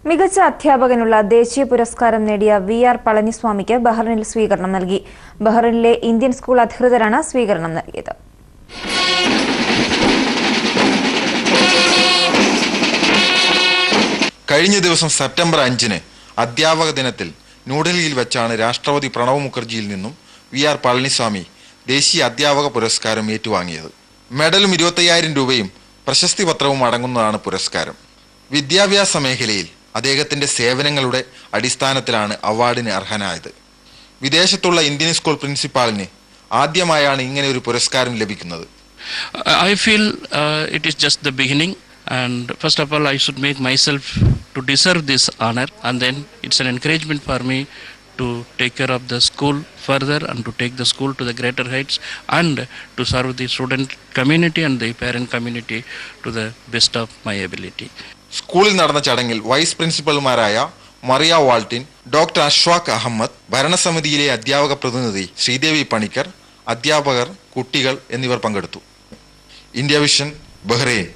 മികച്ച അധ്യാപകനുള്ള ദേശീയ പുരസ്കാരം നേടിയ E.V.R പളനിസ്വാമിക്ക് ബഹ്റൈനിൽ സ്വീകരണം നൽകി. ബഹ്റൈനിലെ ഇന്ത്യൻ സ്കൂൾ അധികൃതരാണ് സ്വീകരണം നൽകിയത്. കഴിഞ്ഞ ദിവസം സെപ്റ്റംബർ 5-ന് അധ്യാപക ദിനത്തിൽ ന്യൂഡൽഹിയിൽ വെച്ചാണ് രാഷ്ട്രപതി പ്രണവ് മുഖർജിയിൽ നിന്നും E.V.R പളനിസ്വാമി ദേശീയ അധ്യാപക പുരസ്കാരം ഏറ്റുവാങ്ങിയത്. മെഡലും 25,000 രൂപയും പ്രശസ്തി പത്രവും അടങ്ങുന്നതാണ് പുരസ്കാരം. വിദ്യാഭ്യാസ മേഖലയിൽ അദ്ദേഹത്തിന്റെ സേവനങ്ങളുടെ അടിസ്ഥാനത്തിലാണ് അവാർഡിന് അർഹനായത്. വിദേശത്തുള്ള ഇന്ത്യൻ സ്കൂൾ പ്രിൻസിപ്പാളിന് ആദ്യമായാണ് ഇങ്ങനെ ഒരു പുരസ്കാരം ലഭിക്കുന്നത്. I feel it is just the beginning, and first of all I should make myself to deserve this honor, and then it's an encouragement for me to take care of the school further and to take the school to the greater heights and to serve the student community and the parent community to the best of my ability. സ്കൂളിൽ നടന്ന ചടങ്ങിൽ vice പ്രിൻസിപ്പൽമാരായ Mariya വാൾട്ടിൻ, doctor Ashwaq Ahmed, ഭരണസമിതിയിലെ അധ്യാപക പ്രതിനിധി ശ്രീദേവി പണിക്കർ, അധ്യാപകർ, കുട്ടികൾ എന്നിവർ പങ്കെടുത്തു. India vision, Bahrain.